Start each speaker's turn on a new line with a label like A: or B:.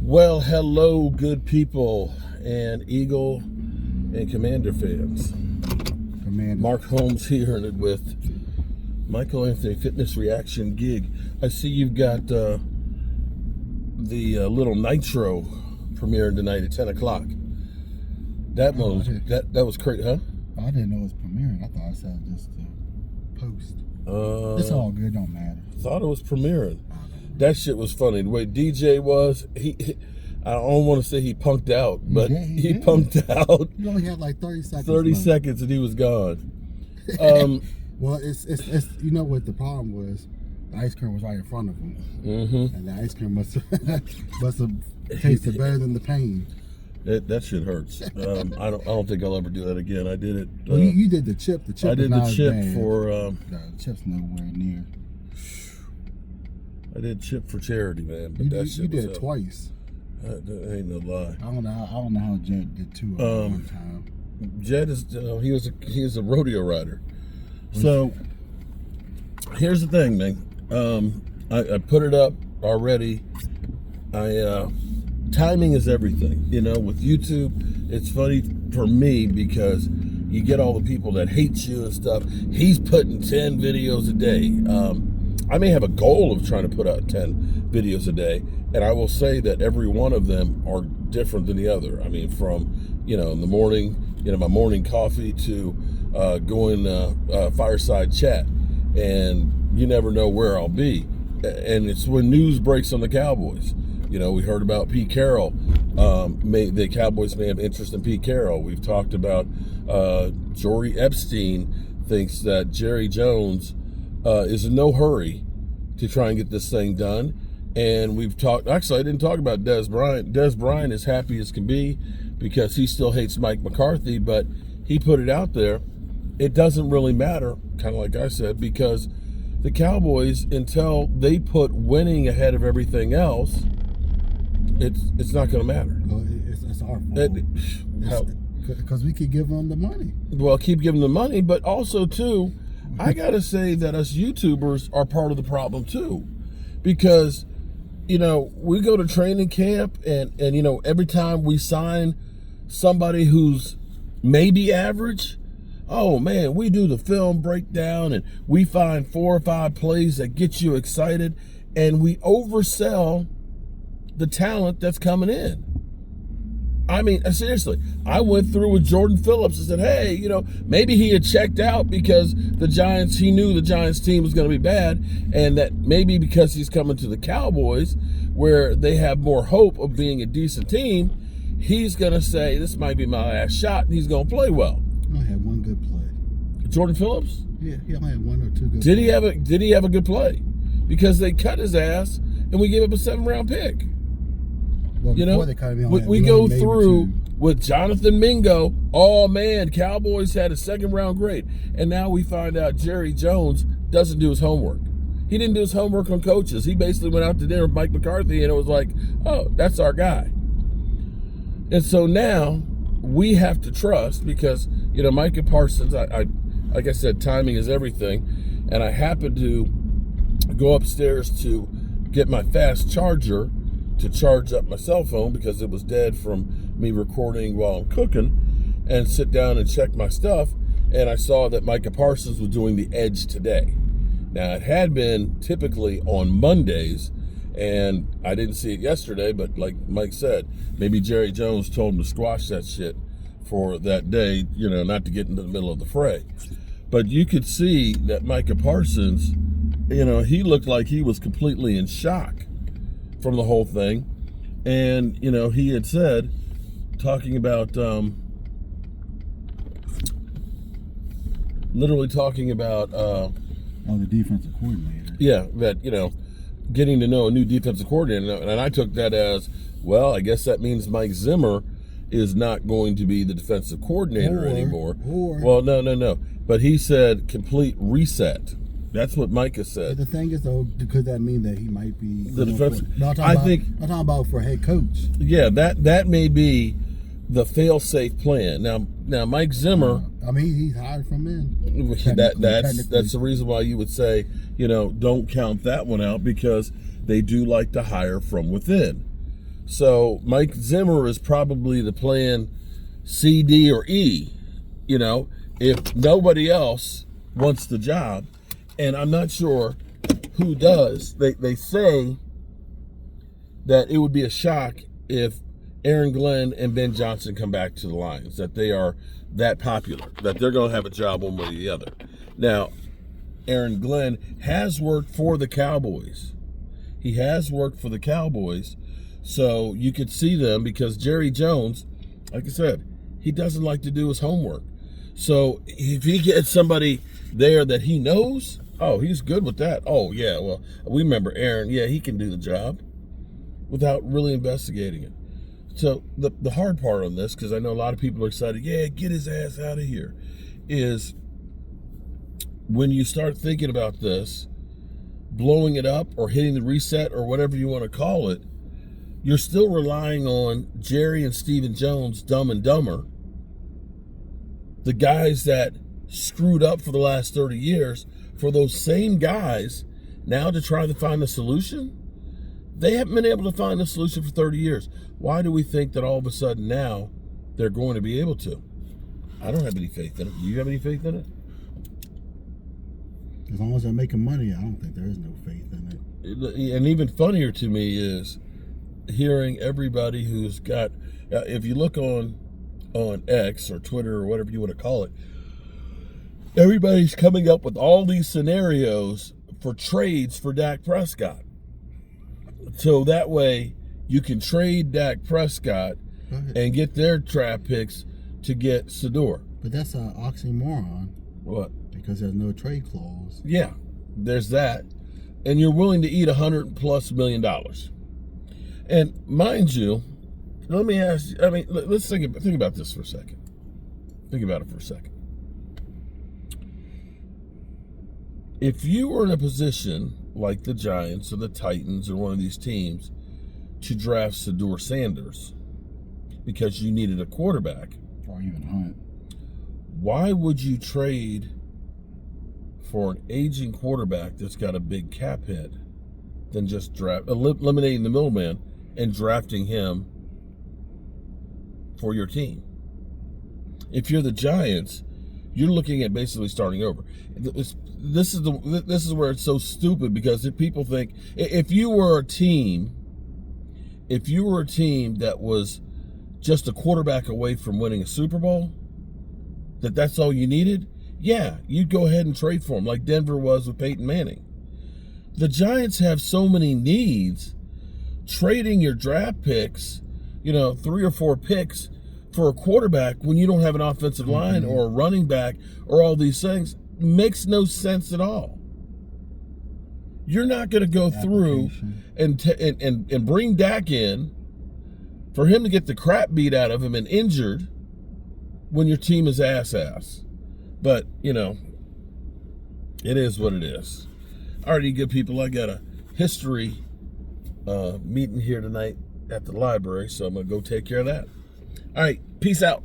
A: Well, hello, good people and Eagle and Commander fans. Mark Holmes here and with Michael Anthony Fitness Reaction Gig. I see you've got the little Nitro premiering tonight at 10 o'clock. That was crazy, huh?
B: I didn't know it was premiering. I thought I said just a post. It's all good, don't matter.
A: Thought it was premiering. That shit was funny. The way DJ was, I don't want to say he punked out, but he punked out.
B: He only had like 30 seconds.
A: 30 seconds and he was gone.
B: Well, it's you know what the problem was? The ice cream was right in front of him, and the ice cream must have tasted better than the pain.
A: That shit hurts. I don't think I'll ever do that again. I did it.
B: Well, you did the chip. The chip.
A: I did the chip
B: bad.
A: for.
B: The chip's nowhere near.
A: I did chip for charity, man. But
B: you did it twice.
A: That ain't no lie.
B: I don't know how Jed did two at one time.
A: Jed is he is a rodeo rider. So here's the thing, man. I put it up already. Timing is everything. You know, with YouTube, it's funny for me because you get all the people that hate you and stuff. He's putting 10 videos a day. I may have a goal of trying to put out 10 videos a day, and I will say that every one of them are different than the other. I mean, from, in the morning, my morning coffee to going fireside chat, and you never know where I'll be. And it's when news breaks on the Cowboys. We heard about Pete Carroll. The Cowboys may have interest in Pete Carroll. We've talked about Jory Epstein thinks that Jerry Jones is in no hurry to try and get this thing done. And we've talked, actually I didn't talk about Des Bryant. Des Bryant is happy as can be because he still hates Mike McCarthy, but he put it out there. It doesn't really matter, kind of like I said, because the Cowboys, until they put winning ahead of everything else, it's not going to matter.
B: Well, it's our fault. Because we could give them the money.
A: Well, keep giving them the money, but also, too, I got to say that us YouTubers are part of the problem, too. Because, we go to training camp and every time we sign somebody who's maybe average, oh, man, we do the film breakdown and we find 4 or 5 plays that get you excited and we oversell the talent that's coming in. I mean, seriously, I went through with Jordan Phillips and said, hey, maybe he had checked out because he knew the Giants team was going to be bad, and that maybe because he's coming to the Cowboys where they have more hope of being a decent team, he's going to say, this might be my last shot, and he's going to play well.
B: He only had one good play.
A: Jordan Phillips?
B: Yeah, he only had 1 or 2 good
A: Did
B: plays.
A: Did he have a good play? Because they cut his ass, and we gave up a 7th-round pick.
B: Well,
A: we go through with Jonathan Mingo. Oh man, Cowboys had a 2nd-round grade, and now we find out Jerry Jones doesn't do his homework. He didn't do his homework on coaches. He basically went out to dinner with Mike McCarthy, and it was like, oh, that's our guy. And so now we have to trust because Micah Parsons. Like I said, timing is everything, and I happened to go upstairs to get my fast charger to charge up my cell phone because it was dead from me recording while I'm cooking, and sit down and check my stuff, and I saw that Micah Parsons was doing the Edge today. Now, it had been typically on Mondays, and I didn't see it yesterday, but like Mike said, maybe Jerry Jones told him to squash that shit for that day, not to get into the middle of the fray. But you could see that Micah Parsons, he looked like he was completely in shock from the whole thing. And he had said, talking about literally talking about
B: the defensive coordinator.
A: Yeah, that getting to know a new defensive coordinator, and I took that as, well, I guess that means Mike Zimmer is not going to be the defensive coordinator anymore. Well, no, but he said complete reset. That's what Micah said.
B: But the thing is, though, could that mean that he might be
A: the defense?
B: I'm talking about for head coach.
A: Yeah, that may be the fail-safe plan. Now, Mike Zimmer.
B: He's hired from in.
A: That's the reason why you would say, don't count that one out because they do like to hire from within. So Mike Zimmer is probably the plan C, D, or E, if nobody else wants the job. And I'm not sure who does. They say that it would be a shock if Aaron Glenn and Ben Johnson come back to the Lions, that they are that popular, that they're going to have a job one way or the other. Now, Aaron Glenn has worked for the Cowboys. He has worked for the Cowboys, so you could see them, because Jerry Jones, like I said, he doesn't like to do his homework. So if he gets somebody there that he knows, he's good with that. Oh, yeah, well, we remember Aaron. Yeah, he can do the job without really investigating it. So the hard part on this, because I know a lot of people are excited, yeah, get his ass out of here, is when you start thinking about this, blowing it up or hitting the reset or whatever you want to call it, you're still relying on Jerry and Stephen Jones, Dumb and Dumber, the guys that screwed up for the last 30 years, for those same guys now to try to find a solution. They haven't been able to find a solution for 30 years. Why do we think that all of a sudden now they're going to be able to? I don't have any faith in it. Do you have any faith in it?
B: As long as they're making money, I don't think there is no faith in it.
A: And even funnier to me is hearing everybody who's got, if you look on X or Twitter or whatever you want to call it, everybody's coming up with all these scenarios for trades for Dak Prescott. So that way you can trade Dak Prescott and get their draft picks to get Sedor.
B: But that's an oxymoron.
A: What?
B: Because there's no trade clause.
A: Yeah, there's that. And you're willing to eat $100+ million. And mind you, let me ask you, let's think about this for a second. Think about it for a second. If you were in a position like the Giants or the Titans or one of these teams to draft Sedor Sanders because you needed a quarterback,
B: or even Hunt,
A: why would you trade for an aging quarterback that's got a big cap hit than just eliminating the middleman and drafting him for your team? If you're the Giants, you're looking at basically starting over. This is where it's so stupid, because if people think, if you were a team that was just a quarterback away from winning a Super Bowl, that's all you needed, yeah, you'd go ahead and trade for him, like Denver was with Peyton Manning. The Giants have so many needs. Trading your draft picks, 3 or 4 picks for a quarterback when you don't have an offensive line or a running back or all these things makes no sense at all. You're not going to go through and bring Dak in for him to get the crap beat out of him and injured when your team is ass. But, it is what it is. Alrighty, good people, I got a history meeting here tonight at the library, so I'm going to go take care of that. All right, peace out.